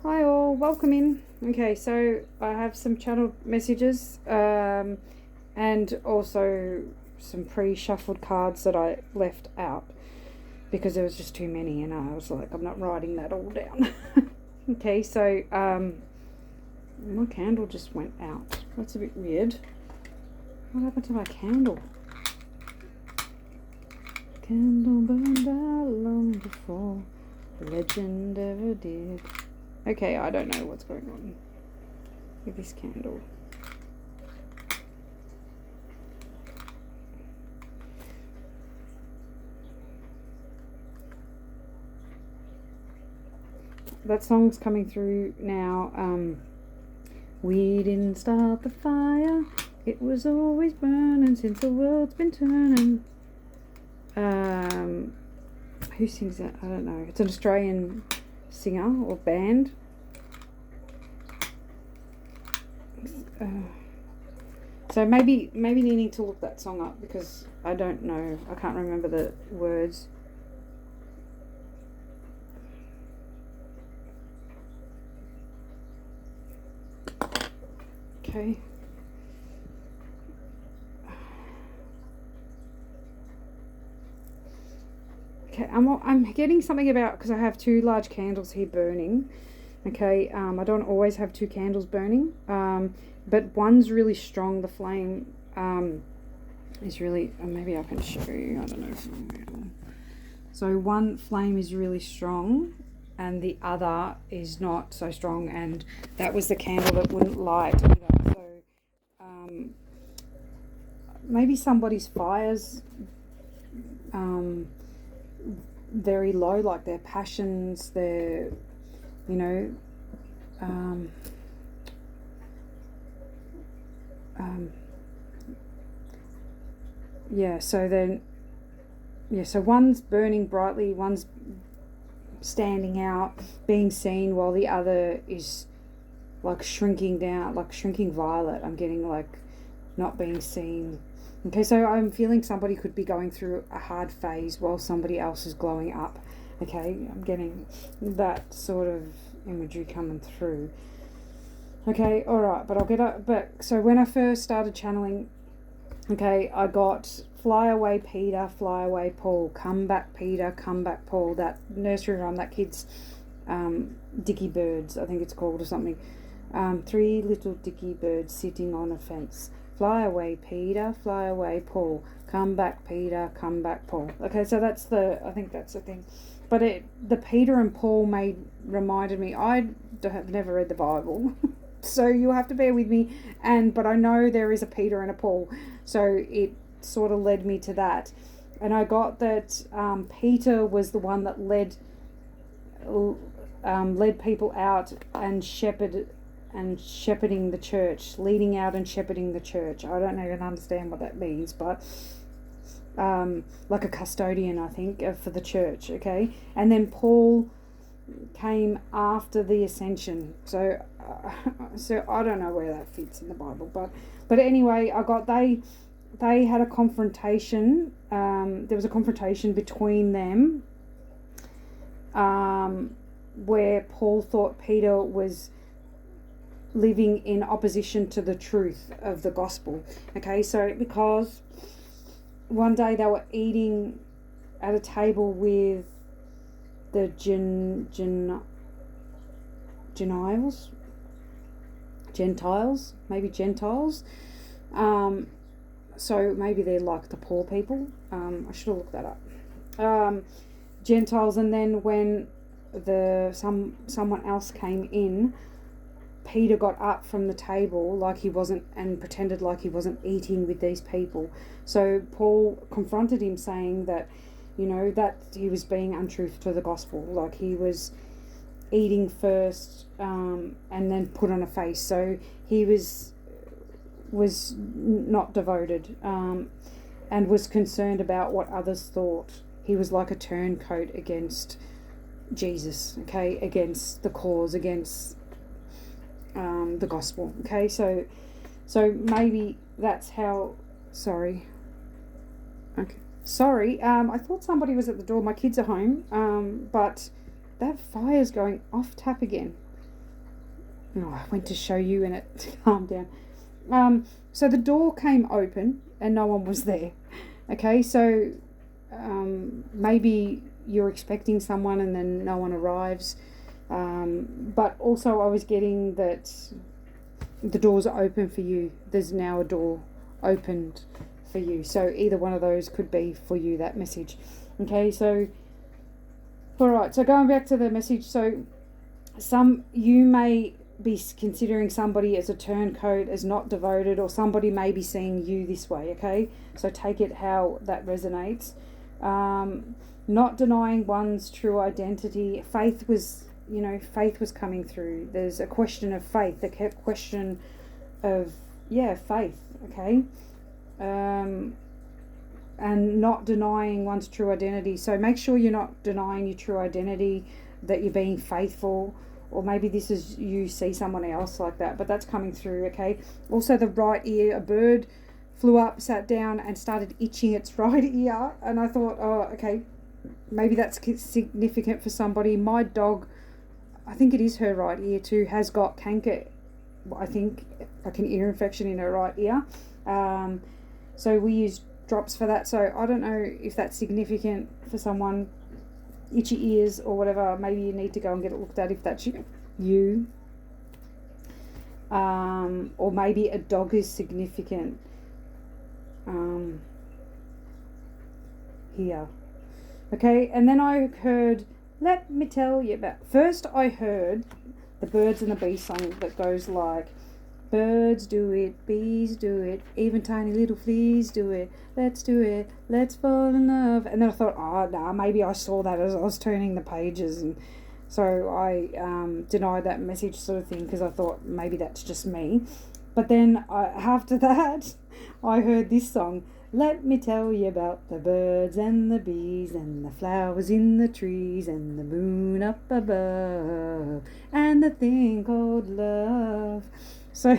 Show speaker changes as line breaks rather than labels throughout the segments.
Hi all, welcome in. Okay, so I have some channel messages and also some pre-shuffled cards that I left out because there was just too many and I was like, I'm not writing that all down. Okay, so my candle just went out. That's a bit weird. What happened to my candle? Candle burned out long before the legend ever did. Okay, I don't know what's going on with this candle. That song's coming through now. We didn't start the fire. It was always burning since the world's been turning. Who sings that? I don't know. It's an Australian singer or band. So maybe needing to look that song up because I don't know. I can't remember the words. Okay. Okay, I'm getting something about, because I have two large candles here burning. Okay, I don't always have two candles burning, but one's really strong. The flame is really, maybe I can show you, I don't know if I'm... So one flame is really strong and the other is not so strong, and that was the candle that wouldn't light either. So maybe somebody's fire's very low, like their passions, their, you know, yeah, so then, yeah, so one's burning brightly, one's standing out, being seen, while the other is like shrinking down, like shrinking violet. I'm getting like not being seen. Okay, so I'm feeling somebody could be going through a hard phase while somebody else is glowing up. Okay, I'm getting that sort of imagery coming through. Okay, alright, but I'll get up. But so when I first started channeling, okay, I got fly away Peter, fly away Paul, come back Peter, come back Paul. That nursery rhyme, that kid's dicky birds, I think it's called, or something. Three little dicky birds sitting on a fence. Fly away Peter, fly away Paul, come back Peter, come back Paul. Okay, so that's I think that's the thing. But the Peter and Paul reminded me, I have never read the Bible, so you'll have to bear with me. But I know there is a Peter and a Paul, so it sort of led me to that. And I got that Peter was the one that led people out and shepherding the church, leading out and shepherding the church. I don't even understand what that means, but like a custodian, I think, for the church. Okay, and then Paul came after the ascension. So I don't know where that fits in the Bible, but anyway, I got they had a confrontation. There was a confrontation between them, where Paul thought Peter was living in opposition to the truth of the gospel. Okay, so because one day they were eating at a table with the Gentiles, maybe Gentiles. So maybe they're like the poor people. I should have looked that up. Gentiles, and then when someone else came in, Peter got up from the table like he wasn't, and pretended like he wasn't eating with these people. So Paul confronted him, saying that, you know, that he was being untruthful to the gospel, like he was eating first and then put on a face. So he was not devoted and was concerned about what others thought. He was like a turncoat against Jesus, okay, against the cause, against the gospel. Okay, so maybe that's how. Sorry. Okay, sorry. I thought somebody was at the door. My kids are home. But that fire's going off tap again. Oh, I went to show you and it calmed down. So the door came open and no one was there. Okay, so maybe you're expecting someone and then no one arrives. But also I was getting that the doors are open for you. There's now a door opened for you. So either one of those could be for you, that message. Okay, so alright, so going back to the message, so you may be considering somebody as a turncoat, as not devoted, or somebody may be seeing you this way, okay? So take it how that resonates. Not denying one's true identity. Faith was coming through. There's a question of faith, the question of, faith, okay? And not denying one's true identity. So make sure you're not denying your true identity, that you're being faithful, or maybe this is you see someone else like that, but that's coming through, okay? Also the right ear, a bird flew up, sat down and started itching its right ear, and I thought, oh, okay, maybe that's significant for somebody. My dog, I think it is her right ear too, has got canker, I think, like an ear infection in her right ear. So we use drops for that. So I don't know if that's significant for someone, itchy ears or whatever. Maybe you need to go and get it looked at if that's you. Or maybe a dog is significant here. Okay, and then I heard, let me tell you about, first I heard the Birds and the Bees song that goes like, birds do it, bees do it, even tiny little fleas do it, let's fall in love. And then I thought, oh no, maybe I saw that as I was turning the pages, and so I denied that message sort of thing, because I thought maybe that's just me. But then after that I heard this song, let me tell you about the birds and the bees and the flowers in the trees and the moon up above and the thing called love. So,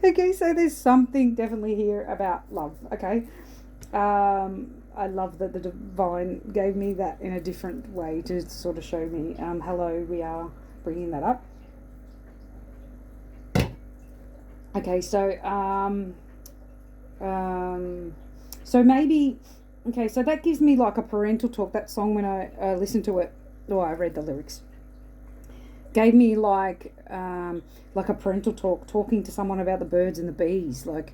okay, so there's something definitely here about love, okay? I love that the divine gave me that in a different way to sort of show me, hello, we are bringing that up. Okay, so, so maybe, okay, so that gives me like a parental talk. That song, when I listened to it, or I read the lyrics, gave me like a parental talk, talking to someone about the birds and the bees, like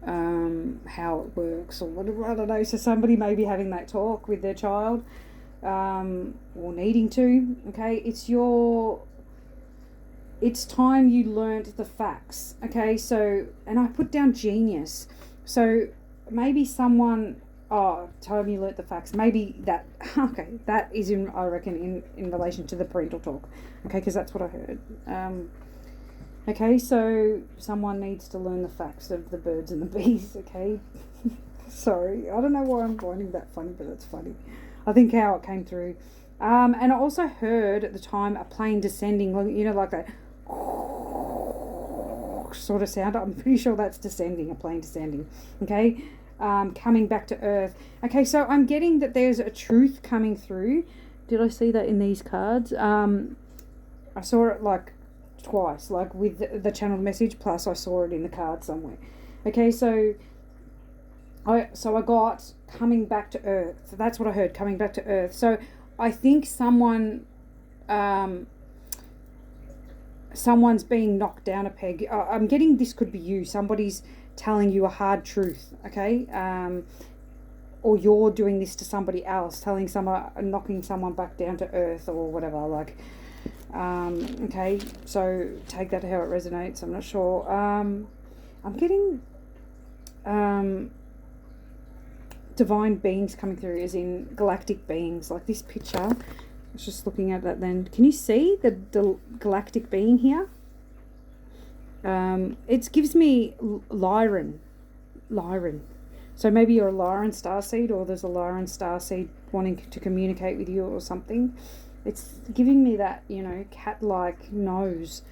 how it works or whatever, I don't know. So somebody may be having that talk with their child, or needing to. Okay, it's time you learnt the facts. Okay, so, and I put down genius. So maybe someone, time you learnt the facts. Maybe that, okay, that is in, I reckon, in relation to the parental talk. Okay, because that's what I heard. Okay, so someone needs to learn the facts of the birds and the bees, okay? Sorry, I don't know why I'm finding that funny, but it's funny. I think how it came through. And I also heard at the time a plane descending, like that sort of sound. I'm pretty sure that's descending, a plane descending, okay? Coming back to earth. Okay, so I'm getting that there's a truth coming through. Did I see that in these cards? I saw it like twice, like with the channeled message, plus I saw it in the card somewhere. Okay, so I got coming back to earth. So that's what I heard, coming back to earth. So I think someone's being knocked down a peg. I'm getting this could be you. Somebody's telling you a hard truth, okay? Or you're doing this to somebody else, knocking someone back down to earth or whatever, like, okay, so take that how it resonates. I'm not sure. I'm getting divine beings coming through, as in galactic beings, like this picture. I was just looking at that then. Can you see the galactic being here? It gives me Lyran. So maybe you're a Lyran starseed, or there's a Lyran starseed wanting to communicate with you or something. It's giving me that, cat-like nose.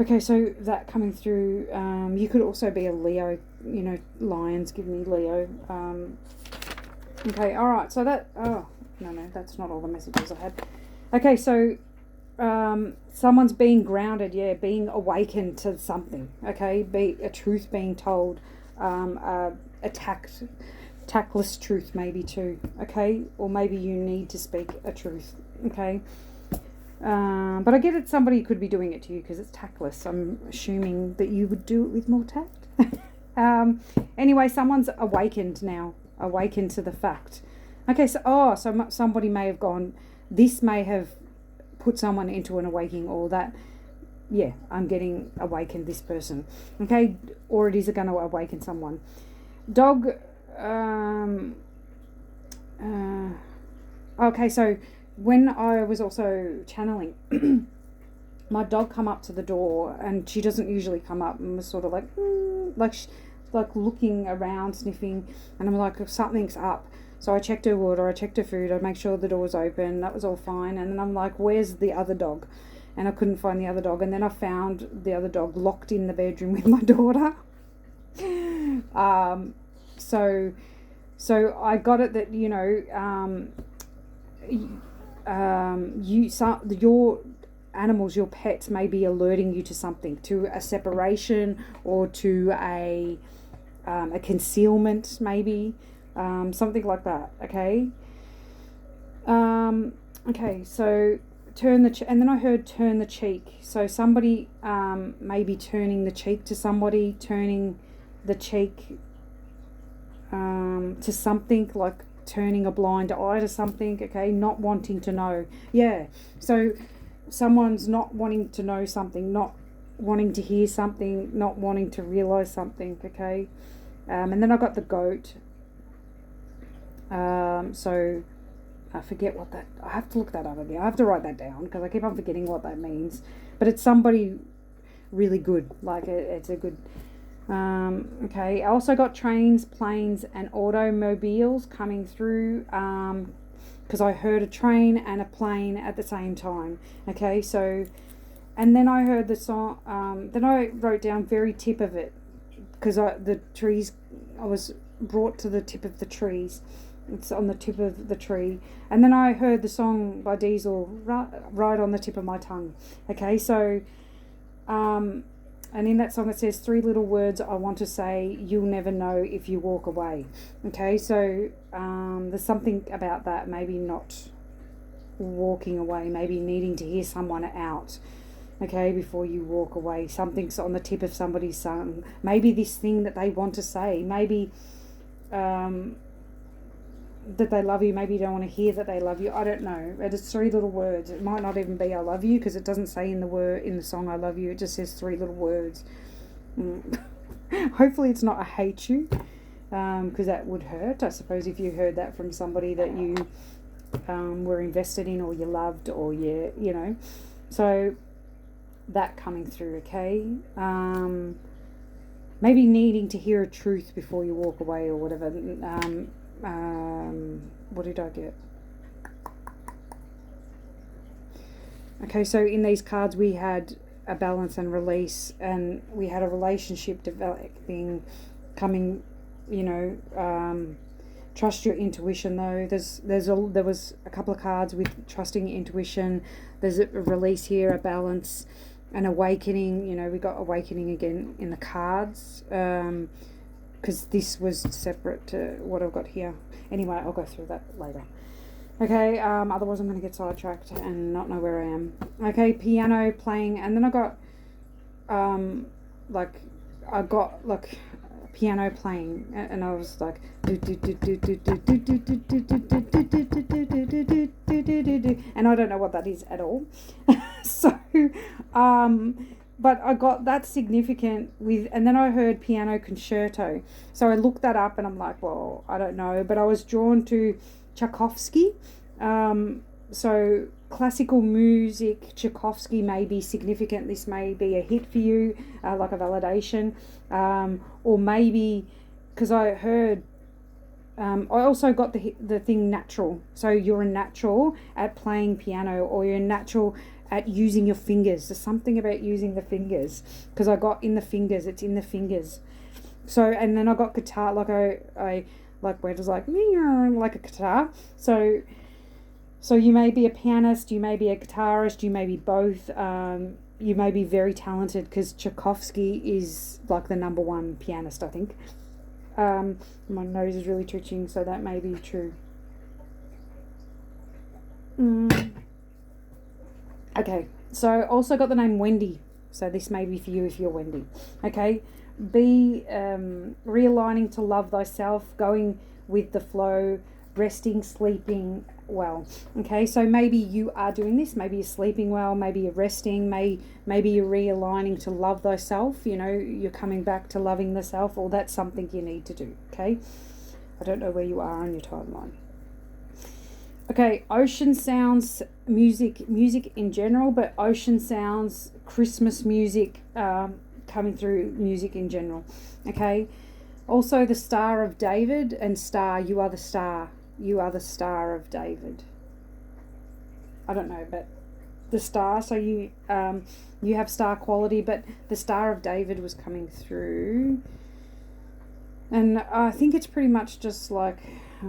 Okay, so that coming through. You could also be a Leo, lions give me Leo. Okay, all right, so that, no, that's not all the messages I had. Okay, so someone's being grounded, being awakened to something, okay, be a truth being told, a tactless truth maybe too, okay, or maybe you need to speak a truth, okay. But I get it, somebody could be doing it to you because it's tactless. I'm assuming that you would do it with more tact. Anyway, someone's awakened now, awakened to the fact. Okay, so somebody may have gone, this may have put someone into an awakening, or that, I'm getting awakened, this person, okay, or it is going to awaken someone. Dog, okay, so when I was also channeling, my dog come up to the door, and she doesn't usually come up, and was sort of like, like looking around, sniffing, and I'm like, something's up. So I checked her water, I checked her food, I make sure the door was open, that was all fine, and then I'm like, where's the other dog? And I couldn't find the other dog, and then I found the other dog locked in the bedroom with my daughter. So I got it that, your animals, your pets may be alerting you to something, to a separation, or to a concealment, maybe, something like that. Okay. Okay. So and then I heard turn the cheek. So somebody maybe turning the cheek to somebody, turning the cheek to something, like turning a blind eye to something, okay, not wanting to know. So someone's not wanting to know something, not wanting to hear something, not wanting to realize something, okay. And then I got the goat. So I forget what that, I have to look that up again. I have to write that down because I keep on forgetting what that means, but it's somebody really good, like it's a good. Okay, I also got trains, planes, and automobiles coming through, because I heard a train and a plane at the same time. Okay, so, and then I heard the song, then I wrote down very tip of it, because I was brought to the tip of the trees. It's on the tip of the tree. And then I heard the song by Diesel right on the tip of my tongue. Okay, so, and in that song it says, 3 little words I want to say, you'll never know if you walk away. Okay, so there's something about that, maybe not walking away, maybe needing to hear someone out, okay, before you walk away. Something's on the tip of somebody's tongue. Maybe this thing that they want to say, maybe that they love you, maybe you don't want to hear that they love you, I don't know. It's 3 little words. It might not even be I love you, because it doesn't say in the song I love you, it just says 3 little words. Hopefully it's not I hate you, because that would hurt, I suppose, if you heard that from somebody that you were invested in, or you loved, or so that coming through, okay. Maybe needing to hear a truth before you walk away, or whatever. What did I get? Okay, so in these cards we had a balance and release, and we had a relationship developing, coming, trust your intuition though. There was a couple of cards with trusting your intuition. There's a release here, a balance, an awakening. We got awakening again in the cards, because this was separate to what I've got here. Anyway, I'll go through that later. Okay, otherwise I'm going to get sidetracked and not know where I am. Okay, piano playing, and then I got, piano playing, and I was like, and I don't know what that is at all. So, but I got that significant with, and then I heard piano concerto. So I looked that up, and I'm like, well, I don't know, but I was drawn to Tchaikovsky. So classical music, Tchaikovsky may be significant. This may be a hit for you, like a validation, or maybe because I heard. I also got the thing natural. So you're a natural at playing piano, or you're a natural at using your fingers. There's something about using the fingers, because I got in the fingers. It's in the fingers. So, and then I got guitar, like I like where it was like a guitar. So So you may be a pianist, you may be a guitarist, you may be both. You may be very talented, because Tchaikovsky is like the number one pianist, I think. My nose is really twitching, so that may be true. Okay, so also got the name Wendy. So this may be for you if you're Wendy. Okay, be realigning to love thyself, going with the flow, resting, sleeping well. Okay, so maybe you are doing this. Maybe you're sleeping well. Maybe you're resting. Maybe you're realigning to love thyself. You know, you're coming back to loving the self, or that's something you need to do. Okay, I don't know where you are on your timeline. Okay, ocean sounds, music in general, but ocean sounds, Christmas music, coming through, music in general. Okay, also the Star of David, and star, you are the star. You are the Star of David. I don't know, but the star, so you have star quality, but the Star of David was coming through. And I think it's pretty much just like, I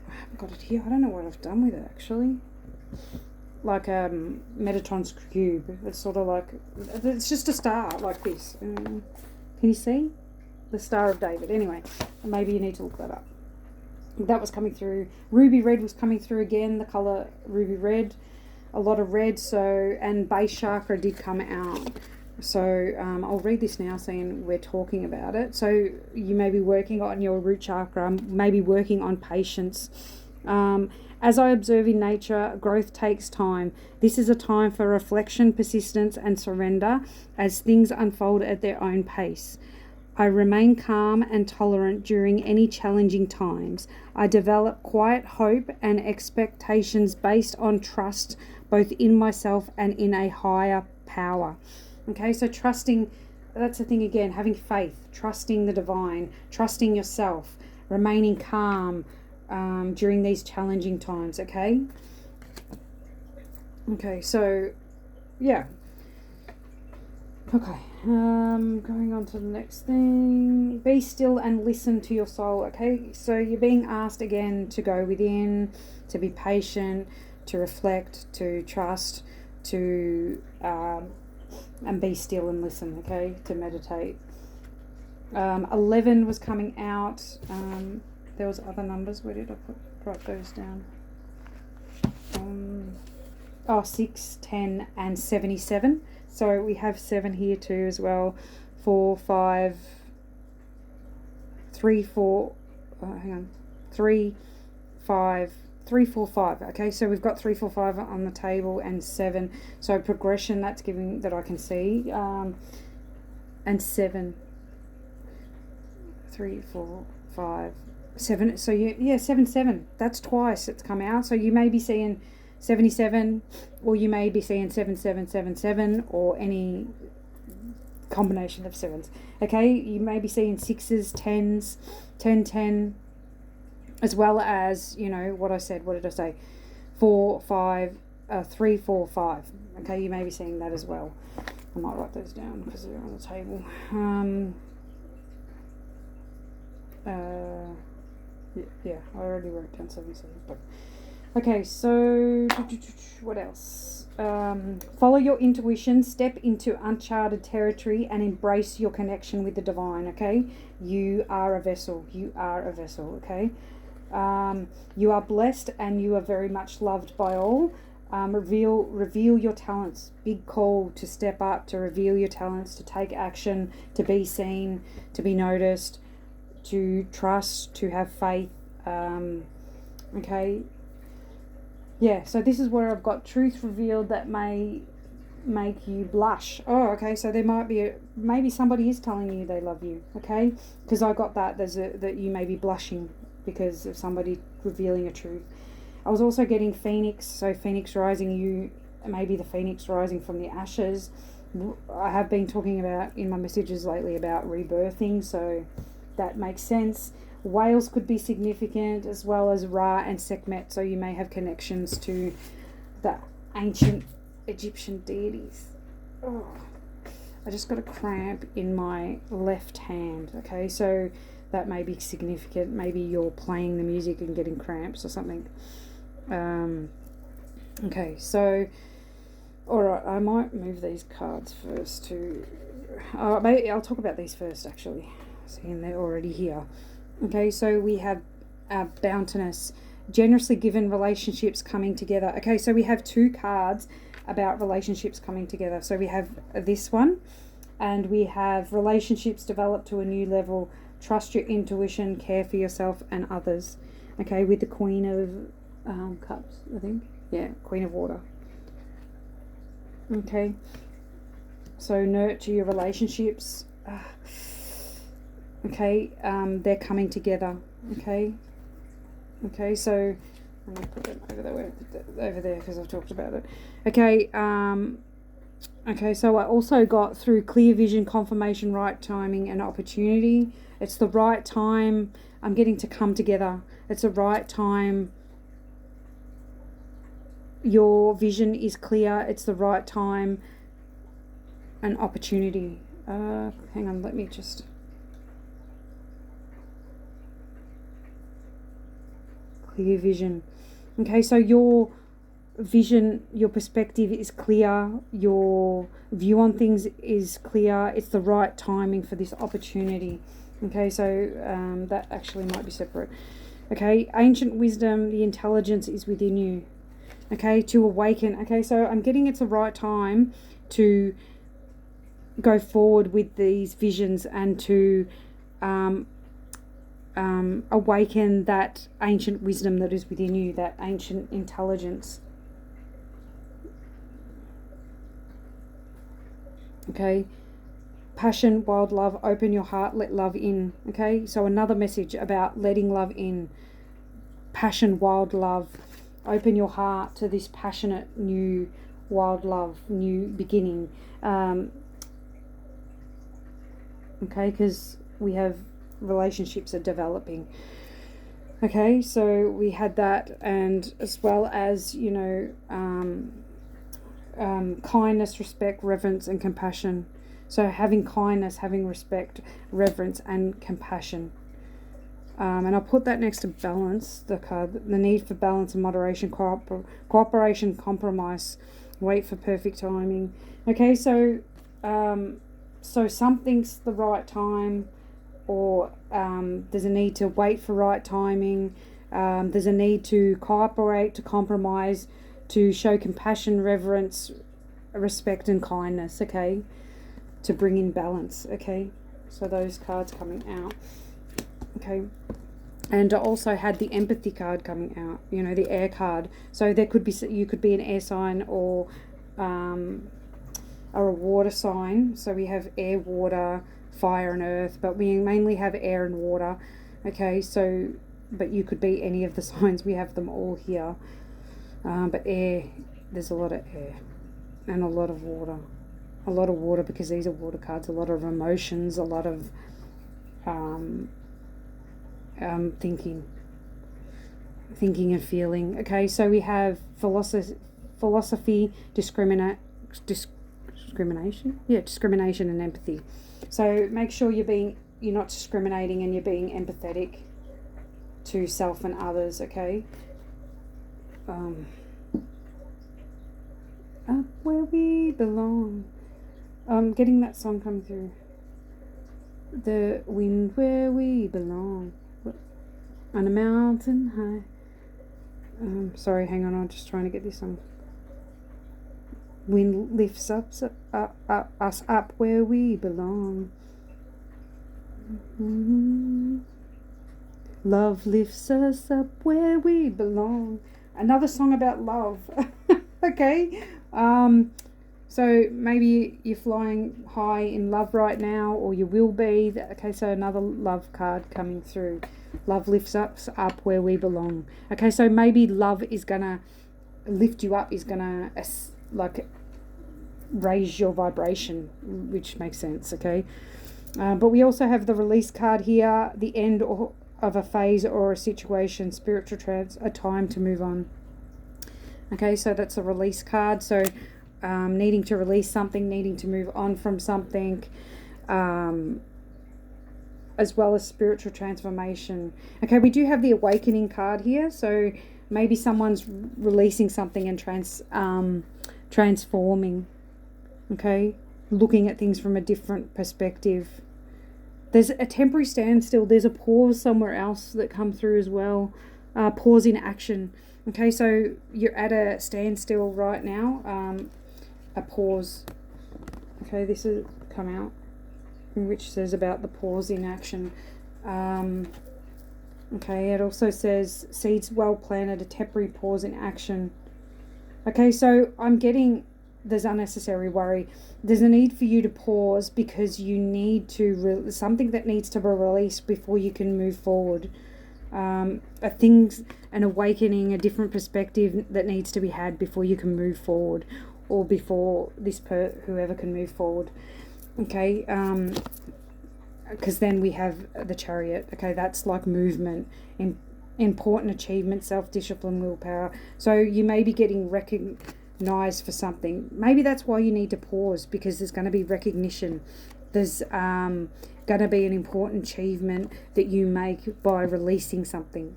haven't got it here. I don't know what I've done with it, actually. Like Metatron's cube. It's sort of like, it's just a star like this. Can you see? The Star of David. Anyway, maybe you need to look that up. That was coming through. Ruby red was coming through again, the colour ruby red. A lot of red, so, and base chakra did come out. So I'll read this now, saying we're talking about it. So you may be working on your root chakra, maybe working on patience. As I observe in nature, growth takes time. This is a time for reflection, persistence, and surrender as things unfold at their own pace. I remain calm and tolerant during any challenging times. I develop quiet hope and expectations based on trust, both in myself and in a higher power. Okay, so trusting, that's the thing again, having faith, trusting the divine, trusting yourself, remaining calm during these challenging times, okay? Okay, so, yeah. Okay, going on to the next thing. Be still and listen to your soul, okay? So you're being asked again to go within, to be patient, to reflect, to trust, to and be still and listen, okay? To meditate. 11 was coming out. There was other numbers. Where did I write those down? 6, 10, and 77. So we have 7 here too as well. 4, 5, 3, 4. Hang on. 3, 5. 3, 4, 5. Okay, so we've got 3, 4, 5 on the table, and 7. So progression, that's giving, that I can see. And 7. 3, 4, 5, 7. So yeah, 7, 7. That's twice it's come out. So you may be seeing 77, or you may be seeing 7777, or any combination of 7s. Okay, you may be seeing 6s, 10s, 10, 10, as well as, you know, what I said. What did I say? 4, 5, 3, 4, 5. Okay, you may be seeing that as well. I might write those down because they're on the table. Yeah, I already wrote down 7, 7, but okay, so what else? Follow your intuition, step into uncharted territory, and embrace your connection with the divine, okay? You are a vessel. You are a vessel, okay? You are blessed and you are very much loved by all. Reveal your talents. Big call to step up, to reveal your talents, to take action, to be seen, to be noticed, to trust, to have faith. Okay. Yeah, so this is where I've got truth revealed that may make you blush. Oh, okay, so there might be maybe somebody is telling you they love you, okay? Because I got that, that you may be blushing because of somebody revealing a truth. I was also getting Phoenix, so Phoenix rising, you maybe the Phoenix rising from the ashes. I have been talking about in my messages lately about rebirthing, so that makes sense. Whales could be significant, as well as Ra and Sekhmet, so you may have connections to the ancient Egyptian deities. Oh, I just got a cramp in my left hand, okay, so that may be significant. Maybe you're playing the music and getting cramps or something. Okay, so alright, I might move these cards first to maybe I'll talk about these first actually, seeing they're already here. Okay, so we have bounteous, generously given, relationships coming together. Okay, so we have two cards about relationships coming together. So we have this one, and we have relationships develop to a new level, trust your intuition, care for yourself and others. Okay, with the Queen of Cups, I think. Yeah, Queen of Water. Okay, so nurture your relationships. Okay, they're coming together. Okay, so I'm going to put them over there because I've talked about it. Okay, okay, so I also got through clear vision, confirmation, right timing and opportunity. It's the right time. I'm getting to come together. It's the right time. Your vision is clear. It's the right time. An opportunity. Hang on, let me just... Clear vision. Okay, so your vision, your perspective is clear, your view on things is clear. It's the right timing for this opportunity. Okay, so that actually might be separate. Okay, ancient wisdom, the intelligence is within you. Okay, to awaken. Okay, so I'm getting it's the right time to go forward with these visions and to awaken that ancient wisdom that is within you, that ancient intelligence. Okay, passion, wild love, open your heart, let love in. Okay, so another message about letting love in. Passion, wild love, open your heart to this passionate new wild love, new beginning. Okay, because we have relationships are developing. Okay, so we had that, and as well as, you know, kindness, respect, reverence and compassion. So having kindness, having respect, reverence and compassion. And I'll put that next to balance, the card, the need for balance and moderation, cooperation, compromise, wait for perfect timing. Okay, so so something's the right time, or there's a need to wait for right timing. There's a need to cooperate, to compromise, to show compassion, reverence, respect and kindness, okay, to bring in balance. Okay, so those cards coming out. Okay, and I also had the empathy card coming out, you know, the air card. So there could be, you could be an air sign or a water sign. So we have air, water, fire and earth, but we mainly have air and water. Okay, so but you could be any of the signs. We have them all here, but air, there's a lot of air and a lot of water, because these are water cards. A lot of emotions, a lot of thinking and feeling. Okay, so we have philosophy, discrimination, and empathy. So make sure you're not discriminating and you're being empathetic to self and others. Okay. Up where we belong. Getting that song coming through. The wind where we belong. On a mountain high. Sorry, hang on, I'm just trying to get this song. Wind lifts us up where we belong. Mm-hmm. Love lifts us up where we belong. Another song about love. Okay. So maybe you're flying high in love right now, or you will be. Okay, so another love card coming through. Love lifts us up where we belong. Okay, so maybe love is gonna lift you up, is gonna like raise your vibration, which makes sense. Okay, but we also have the release card here, the end of a phase or a situation, spiritual trance, a time to move on. Okay, so that's a release card. So needing to release something, needing to move on from something, as well as spiritual transformation. Okay, we do have the awakening card here. So Maybe someone's releasing something and transforming. Okay, looking at things from a different perspective. There's a temporary standstill. There's a pause somewhere else that come through as well. Pause in action. Okay, so you're at a standstill right now. A pause. Okay, this has come out, which says about the pause in action. Okay, it also says seeds well planted, a temporary pause in action. Okay, so I'm getting there's unnecessary worry. There's a need for you to pause because you need to something that needs to be released before you can move forward. An awakening, a different perspective that needs to be had before you can move forward, or before whoever can move forward. Okay, because then we have the Chariot. Okay, that's like movement, important achievement, self-discipline, willpower. So you may be getting recognized for something. Maybe that's why you need to pause, because there's going to be recognition. There's going to be an important achievement that you make by releasing something.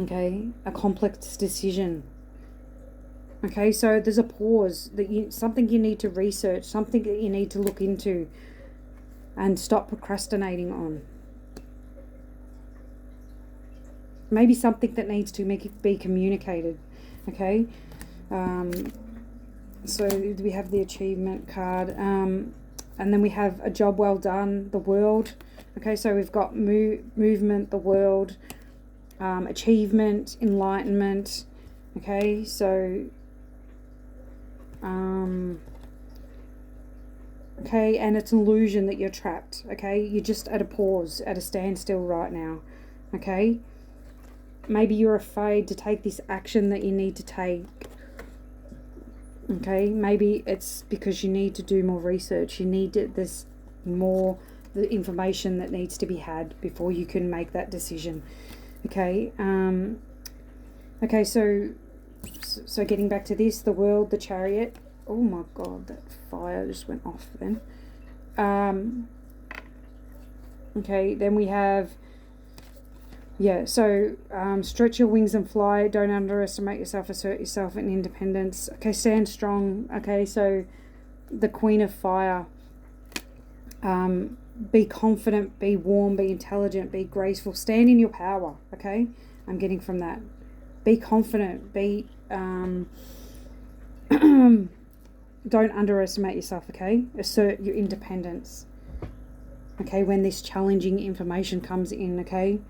Okay, a complex decision. Okay, so there's a pause, something you need to research, something that you need to look into and stop procrastinating on. Maybe something that needs to be communicated. Okay, so we have the achievement card, and then we have a job well done, the world. Okay, so we've got movement, the world, achievement, enlightenment. Okay, so okay, and it's an illusion that you're trapped. Okay, you're just at a pause, at a standstill right now. Okay, maybe you're afraid to take this action that you need to take. Okay, maybe it's because you need to do more research. There's more the information that needs to be had before you can make that decision. Okay, okay, so getting back to this, the world, the Chariot. Oh my God, that fire just went off then. Okay, then we have, stretch your wings and fly. Don't underestimate yourself. Assert yourself in independence. Okay, stand strong. Okay, so the Queen of Fire. Be confident, be warm, be intelligent, be graceful. Stand in your power. Okay, I'm getting from that. Be confident. Be don't underestimate yourself. Okay, assert your independence. Okay, when this challenging information comes in. Okay,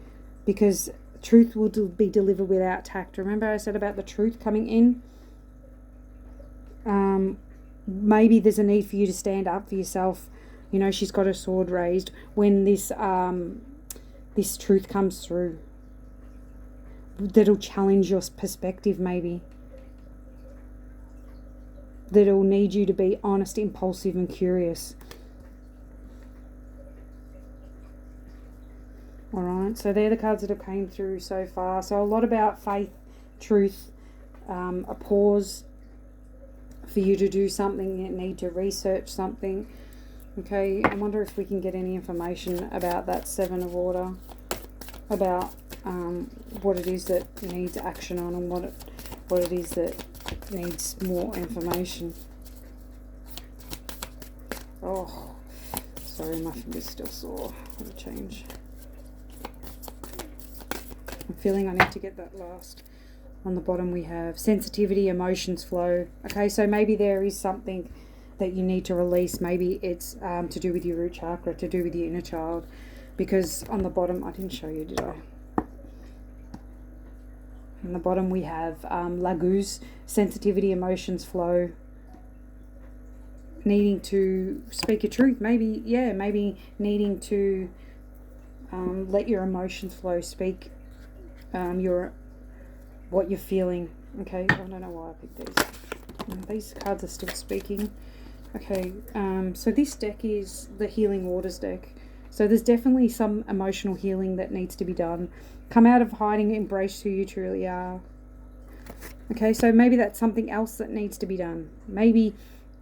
because truth will be delivered without tact. Remember I said about the truth coming in? Maybe there's a need for you to stand up for yourself. You know, she's got her sword raised when this truth comes through. That'll challenge your perspective, maybe. That'll need you to be honest, impulsive, and curious. Alright, so they're the cards that have came through so far. So a lot about faith, truth, a pause for you to do something, you need to research something. Okay, I wonder if we can get any information about that Seven of Water, about what it is that needs action on, and what it is that needs more information. Oh, sorry, my finger's still sore. I'll change. I'm feeling I need to get that last. On the bottom we have sensitivity, emotions flow. Okay, so maybe there is something that you need to release. Maybe it's to do with your root chakra, to do with your inner child. Because on the bottom, I didn't show you, did I? On the bottom we have Laguz, sensitivity, emotions flow. Needing to speak your truth. Maybe needing to let your emotions flow. Speak what you're feeling. Okay, I don't know why I picked these. These cards are still speaking. Okay, so this deck is the Healing Waters deck. So there's definitely some emotional healing that needs to be done. Come out of hiding, embrace who you truly are. Okay, so maybe that's something else that needs to be done. Maybe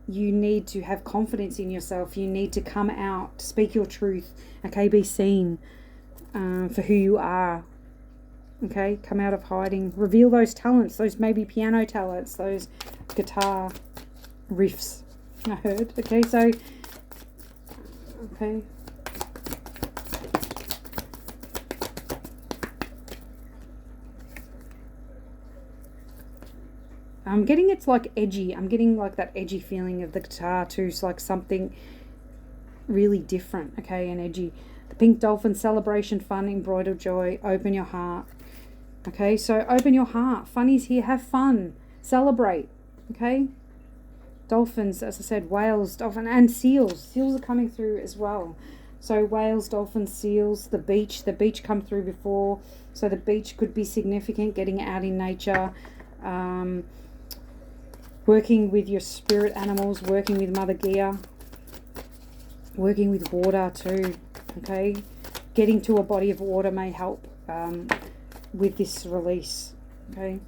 you need to have confidence in yourself. You need to come out, speak your truth. Okay, be seen for who you are. Okay, come out of hiding. Reveal those talents, those maybe piano talents, those guitar riffs I heard. Okay, so, okay. I'm getting it's like edgy. I'm getting like that edgy feeling of the guitar too. It's like something really different, okay, and edgy. The pink dolphin, celebration, fun, embroidered joy. Open your heart. Okay, so open your heart. Fun is here. Have fun. Celebrate. Okay. Dolphins, as I said, whales, dolphin, and seals. Seals are coming through as well. So whales, dolphins, seals, the beach. The beach come through before. So the beach could be significant. Getting out in nature. Working with your spirit animals, working with Mother Gaia, working with water too, okay? Getting to a body of water may help with this release, okay?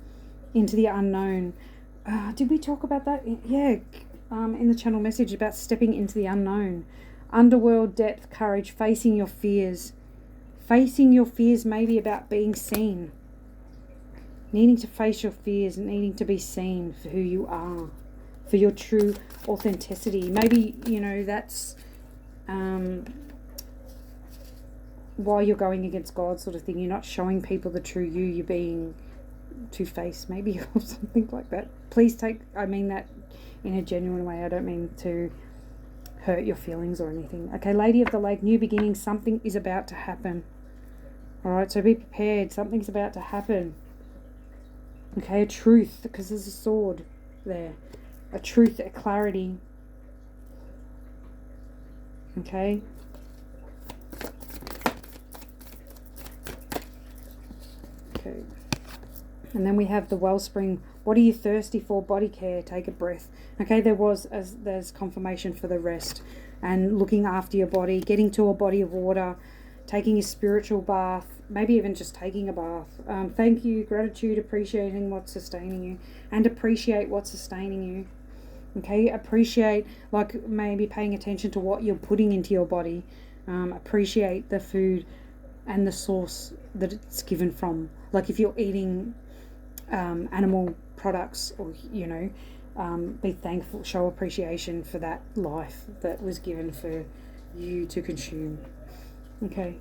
Into the unknown. Did we talk about that? Yeah, in the channel message about stepping into the unknown. Underworld, depth, courage, facing your fears. Facing your fears may be about being seen. Needing to face your fears and needing to be seen for who you are, for your true authenticity. Maybe, you know, that's why you're going against God sort of thing. You're not showing people the true you. You're being two-faced maybe or something like that. Please I mean that in a genuine way. I don't mean to hurt your feelings or anything. Okay, Lady of the Lake, new beginnings. Something is about to happen. All right, so be prepared. Something's about to happen. Okay, a truth, because there's a sword there. A truth, a clarity. Okay. Okay. And then we have the wellspring. What are you thirsty for? Body care. Take a breath. Okay, there's confirmation for the rest. And looking after your body. Getting to a body of water. Taking a spiritual bath. Maybe even just taking a bath. Thank you, gratitude, appreciating what's sustaining you. And appreciate what's sustaining you. Okay, appreciate, like maybe paying attention to what you're putting into your body. Appreciate the food and the source that it's given from. Like if you're eating animal products, or, you know, be thankful, show appreciation for that life that was given for you to consume. Okay.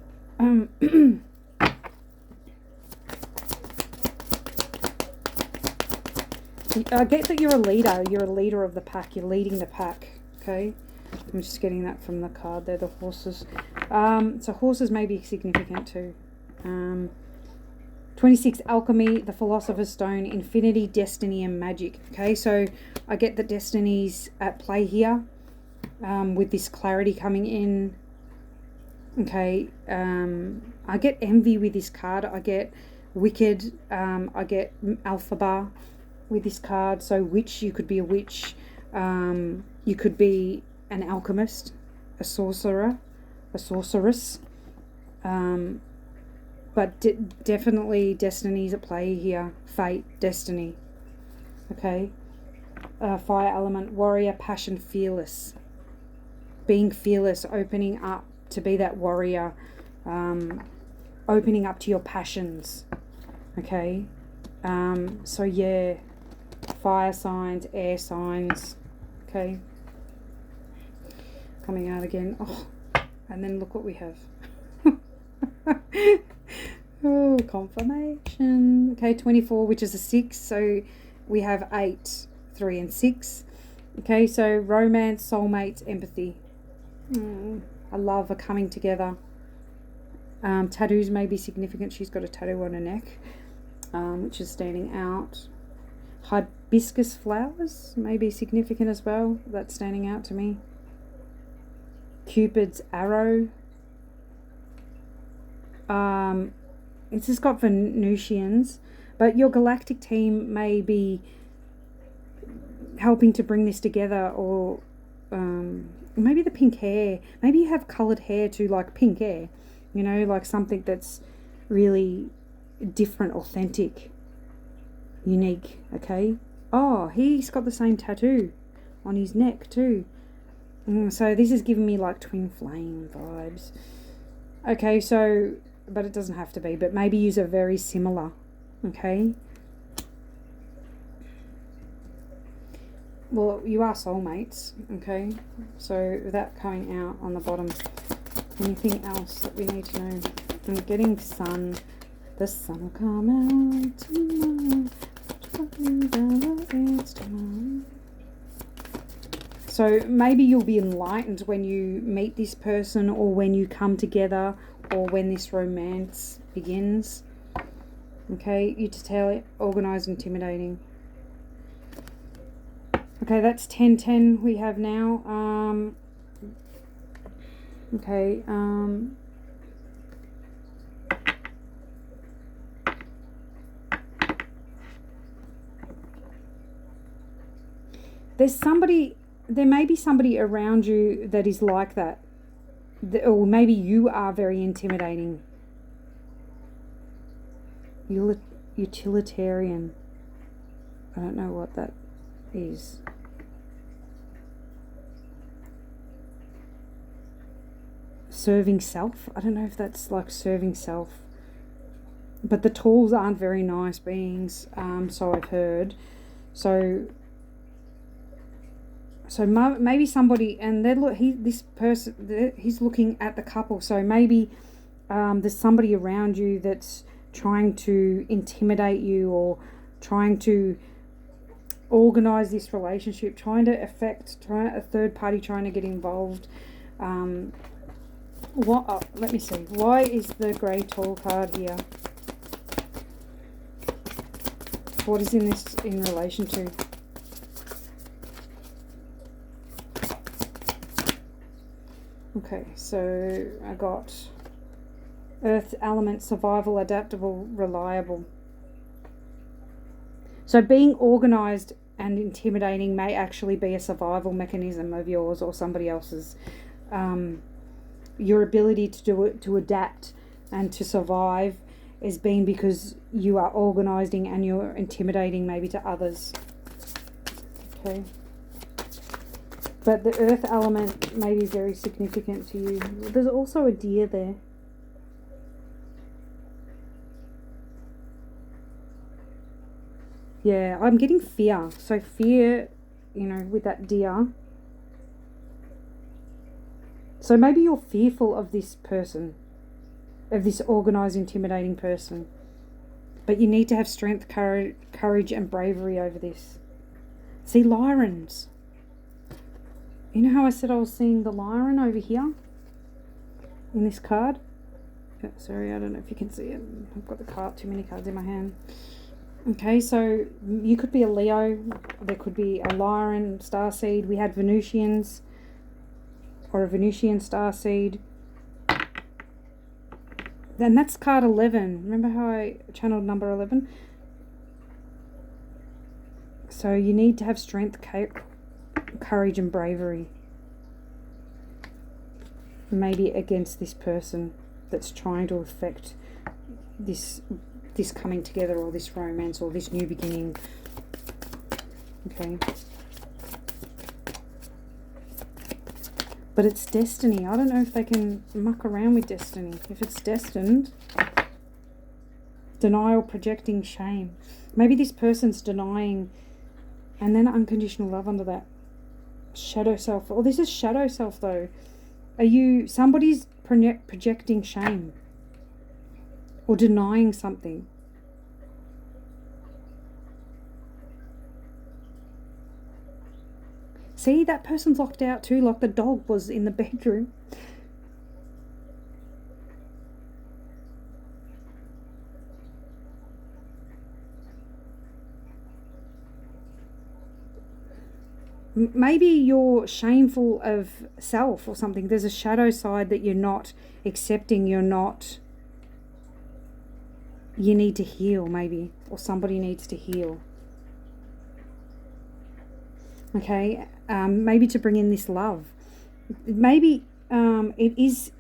I get that you're a leader. You're a leader of the pack. You're leading the pack. Okay. I'm just getting that from the card there, the horses. So horses may be significant too. 26, alchemy, the philosopher's stone, infinity, destiny, and magic. Okay, so I get that destiny's at play here with this clarity coming in. Okay, I get envy with this card. I get wicked. I get alphaba with this card. So witch, you could be a witch. You could be an alchemist, a sorcerer, a sorceress. But definitely destiny's at play here. Fate, destiny. Okay. Fire element, warrior, passion, fearless. Being fearless, opening up to be that warrior. Opening up to your passions. Okay. So yeah. Fire signs, air signs. Okay. Coming out again. Oh, and then look what we have. Oh, confirmation. Okay, 24, which is a 6. So we have 8, 3, and 6. Okay, so romance, soulmates, empathy. A love, a coming together. Tattoos may be significant. She's got a tattoo on her neck, which is standing out. Hibiscus flowers may be significant as well. That's standing out to me. Cupid's arrow. It's just got Venusians, but your galactic team may be helping to bring this together, or maybe the pink hair. Maybe you have coloured hair too, like pink hair, you know, like something that's really different, authentic, unique. Okay. Oh, he's got the same tattoo on his neck too. So this is giving me like twin flame vibes. Okay, so but it doesn't have to be. But maybe yous are very similar, okay? Well, you are soulmates, okay? So without coming out on the bottom, anything else that we need to know? I'm getting sun. The sun will come out tomorrow. So maybe you'll be enlightened when you meet this person, or when you come together, or when this romance begins. Okay, utilitarian, organised, intimidating. Okay, that's 10-10 we have now. Okay. There may be somebody around you that is like that. Or maybe you are very intimidating. Utilitarian. I don't know what that is. Serving self. I don't know if that's like serving self. But the tools aren't very nice beings, so I've heard. So maybe somebody, and he's looking at the couple. So maybe there's somebody around you that's trying to intimidate you, or trying to organize this relationship, trying to affect, a third party trying to get involved. Let me see. Why is the grey tall card here? What is in this in relation to? Okay, so I got earth element, survival, adaptable, reliable. So being organised and intimidating may actually be a survival mechanism of yours or somebody else's. Your ability to do it, to adapt and to survive, is being because you are organising and you're intimidating maybe to others. Okay. But the earth element may be very significant to you. There's also a deer there. Yeah, I'm getting fear. So fear, with that deer. So maybe you're fearful of this person, of this organised, intimidating person. But you need to have strength, courage and bravery over this. See, Lyrans. You know how I said I was seeing the Lyran over here? In this card? Sorry, I don't know if you can see it. I've got too many cards in my hand. Okay, so you could be a Leo. There could be a Lyran starseed. We had Venusians, or a Venusian starseed. Then that's card 11. Remember how I channeled number 11? So you need to have strength, courage and bravery. Maybe against this person that's trying to affect this coming together, or this romance, or this new beginning. Okay. But it's destiny. I don't know if they can muck around with destiny. If it's destined, denial, projecting shame. Maybe this person's denying, and then unconditional love under that. Shadow self. Oh, this is shadow self though. Somebody's projecting shame or denying something. See, that person's locked out too, like the dog was in the bedroom. Maybe you're shameful of self or something. There's a shadow side that you're not accepting. You need to heal, maybe, or somebody needs to heal. Okay, maybe to bring in this love. Maybe it is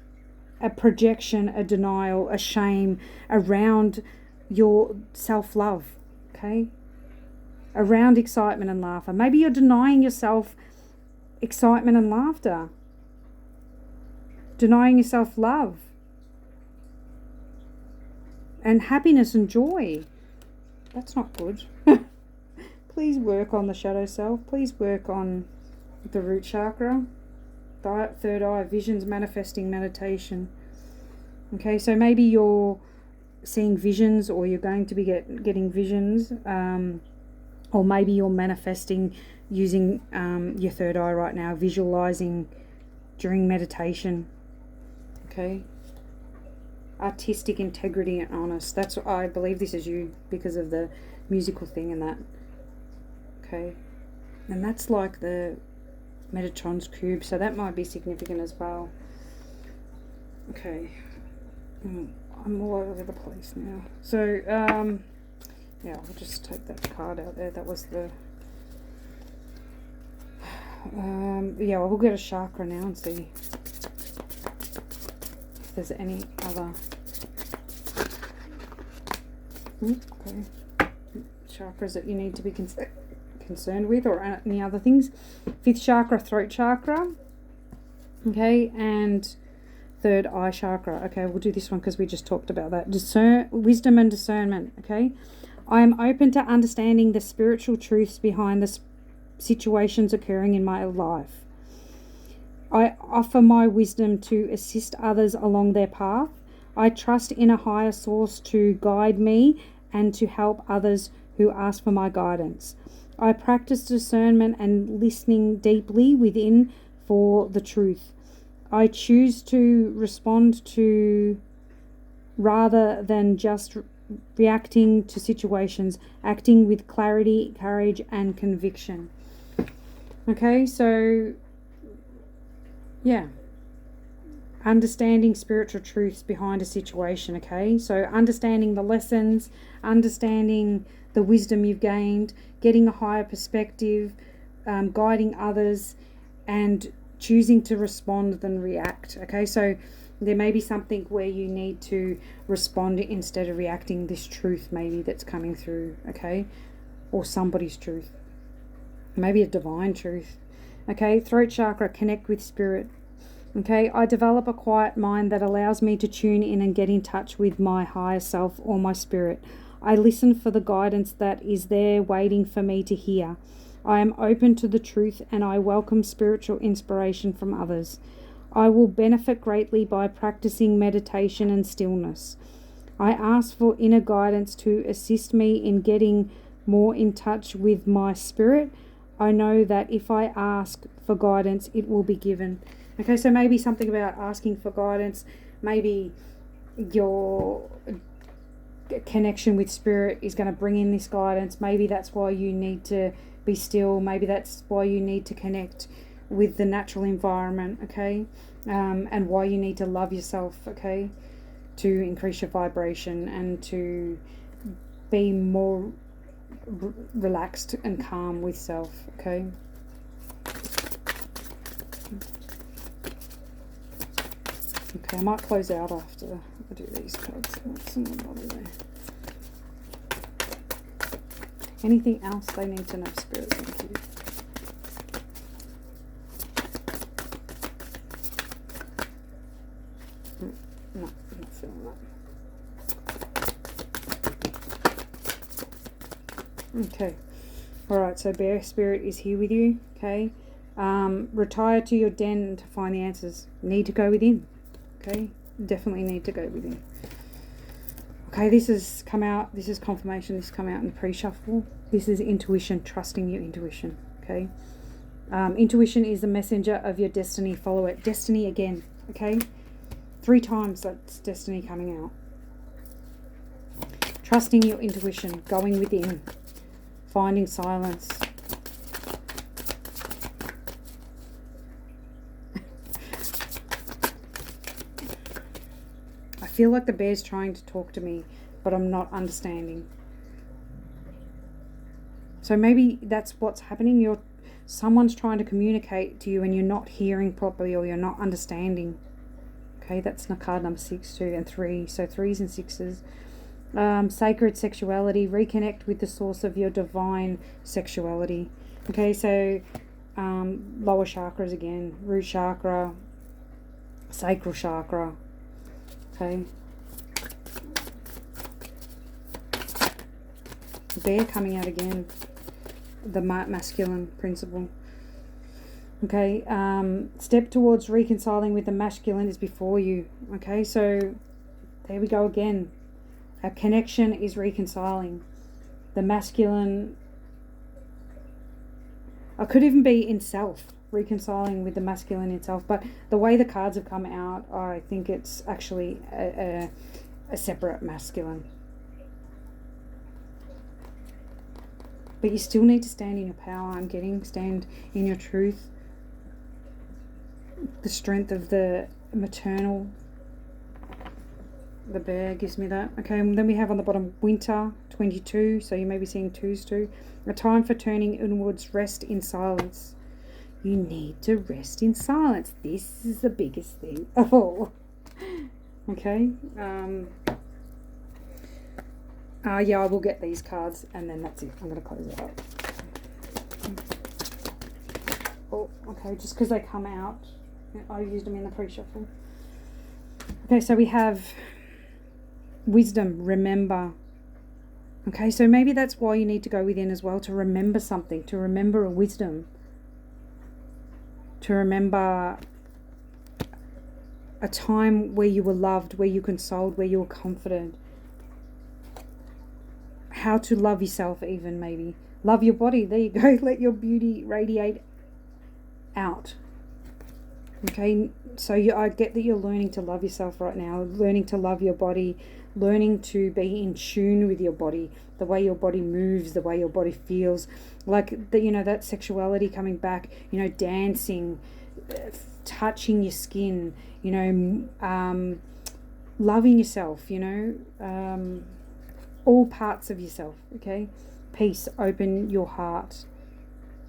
a projection, a denial, a shame around your self-love, okay? Around excitement and laughter. Maybe you're denying yourself excitement and laughter. Denying yourself love. and happiness and joy. That's not good. Please work on the shadow self. Please work on the root chakra. Third eye, visions, manifesting, meditation. Okay, so maybe you're seeing visions, or you're going to be getting visions, or maybe you're manifesting using your third eye right now, visualizing during meditation. Okay, artistic integrity and honest. That's what I believe this is you, because of the musical thing and that. Okay, and that's like the Metatron's cube, so that might be significant as well. Okay, I'm all over the place now. So yeah, I'll just take that card out there. That was the yeah, we'll get a chakra now and see if there's any other okay chakras that you need to be concerned with, or any other things. Fifth chakra, throat chakra. Okay, and third eye chakra. Okay, we'll do this one because we just talked about that. Wisdom and discernment. Okay, I am open to understanding the spiritual truths behind the situations occurring in my life. I offer my wisdom to assist others along their path. I trust in a higher source to guide me and to help others who ask for my guidance. I practice discernment and listening deeply within for the truth. I choose to respond to rather than just reacting to situations, acting with clarity, courage, and conviction. Okay, so yeah, understanding spiritual truths behind a situation. Okay, so understanding the lessons, understanding the wisdom you've gained, getting a higher perspective, guiding others, and choosing to respond than react. Okay, so there may be something where you need to respond instead of reacting. This truth maybe that's coming through. Okay, or somebody's truth, maybe a divine truth. Okay, throat chakra, connect with spirit. Okay, I develop a quiet mind that allows me to tune in and get in touch with my higher self or my spirit. I listen for the guidance that is there waiting for me to hear. I am open to the truth and I welcome spiritual inspiration from others. I will benefit greatly by practicing meditation and stillness. I ask for inner guidance to assist me in getting more in touch with my spirit. I know that if I ask for guidance, it will be given. Okay, so maybe something about asking for guidance, maybe your connection with spirit is going to bring in this guidance. Maybe that's why you need to be still. Maybe that's why you need to connect with the natural environment, okay? And why you need to love yourself, okay? To increase your vibration and to be more relaxed and calm with self, okay? Okay, I might close out after I do these cards. What's in the bottom there? Anything else they need to know, Spirit? Thank you. No, I'm not feeling that. Okay. Alright, so Bear Spirit is here with you, okay? Retire to your den to find the answers. Need to go within. Okay, definitely need to go within. Okay, this has come out, this is confirmation, this has come out in the pre-shuffle. This is intuition, trusting your intuition, okay? Intuition is the messenger of your destiny, follow it. Destiny again, okay? 3 times that's destiny coming out. Trusting your intuition, going within, finding silence. I feel like the bear's trying to talk to me, but I'm not understanding. So maybe that's what's happening. Someone's trying to communicate to you and you're not hearing properly, or you're not understanding. Okay, that's card number 6, 2, and 3. So 3s and 6s. Sacred sexuality. Reconnect with the source of your divine sexuality. Okay, so lower chakras again. Root chakra. Sacral chakra. Okay. bear coming out again. The masculine principle. Okay, step towards reconciling with the masculine is before you. Okay, so there we go again. Our connection is reconciling. The masculine, I could even be in self, reconciling with the masculine in self. But the way the cards have come out, I think it's actually a separate masculine. But you still need to stand in your power. I'm getting stand in your truth. The strength of the maternal. The bear gives me that. Okay, and then we have on the bottom winter 22. So you may be seeing twos too. A time for turning inwards, rest in silence. You need to rest in silence. This is the biggest thing of all. Okay. Yeah, I will get these cards and then that's it. I'm going to close it up. Oh, okay, just because they come out. I used them in the pre-shuffle. Okay, so we have wisdom, remember. Okay, so maybe that's why you need to go within as well, to remember something, to remember a wisdom, to remember a time where you were loved, where you consoled, where you were comforted. How to love yourself even, maybe. Love your body. There you go. Let your beauty radiate out. Okay, so I get that you're learning to love yourself right now, learning to love your body, learning to be in tune with your body, the way your body moves, the way your body feels, like the, that sexuality coming back, dancing, touching your skin, loving yourself, all parts of yourself. Okay, peace. Open your heart,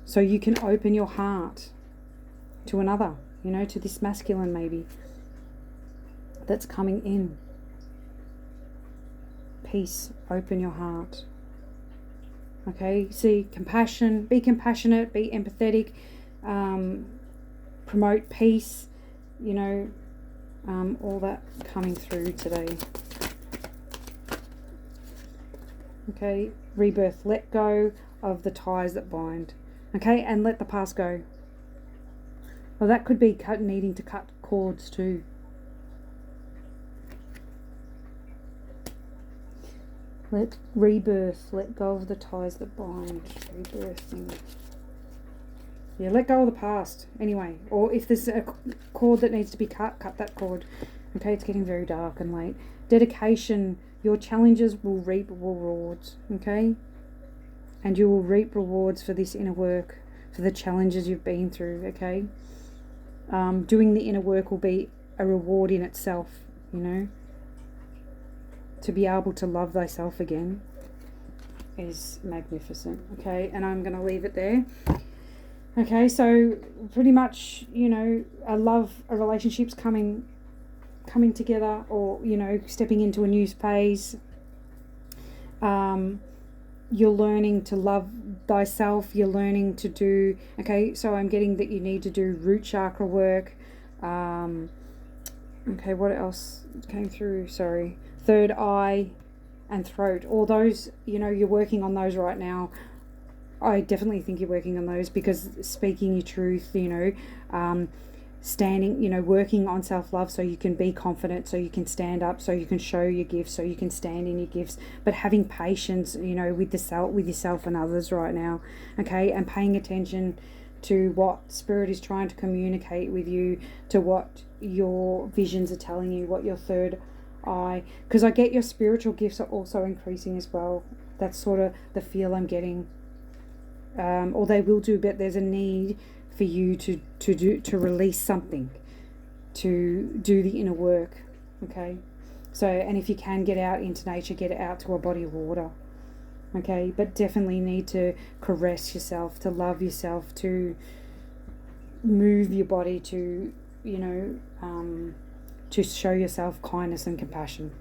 so you can open your heart to another. To this masculine maybe that's coming in. Peace, open your heart. Okay, see, compassion, be compassionate, be empathetic, promote peace, all that coming through today. Okay, rebirth, let go of the ties that bind. Okay, and let the past go. Well, that could be needing to cut cords too. Rebirth, let go of the ties that bind. Rebirthing. Yeah, let go of the past. Anyway, or if there's a cord that needs to be cut that cord. Okay, it's getting very dark and late. Dedication, your challenges will reap rewards. Okay? And you will reap rewards for this inner work, for the challenges you've been through. Okay? Doing the inner work will be a reward in itself, to be able to love thyself again is magnificent. Okay, and I'm going to leave it there. Okay, so pretty much, a relationship's coming together, or stepping into a new phase. You're learning to love thyself. You're learning to do, okay, so I'm getting that you need to do root chakra work. Okay, what else came through? Sorry. Third eye and throat. All those, you're working on those right now. I definitely think you're working on those, because speaking your truth, standing, working on self-love so you can be confident, so you can stand up, so you can show your gifts, so you can stand in your gifts, but having patience, with yourself and others right now, okay, and paying attention to what spirit is trying to communicate with you, to what your visions are telling you, what your third eye, because I get your spiritual gifts are also increasing as well. That's sort of the feel I'm getting, or they will do, but there's a need for you to release something, to do the inner work. Okay, so, and if you can get out into nature, get out to a body of water. Okay, but definitely need to caress yourself, to love yourself, to move your body, to to show yourself kindness and compassion.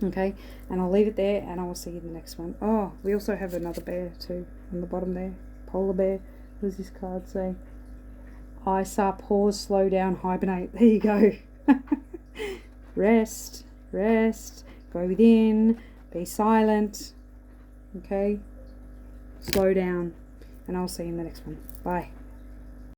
Okay, and I'll leave it there, and I will see you in the next one. Oh, we also have another bear too on the bottom there, polar bear. What does this card say? Isa, pause, slow down, hibernate. There you go. Rest, go within, be silent. Okay, slow down, and I'll see you in the next one. Bye.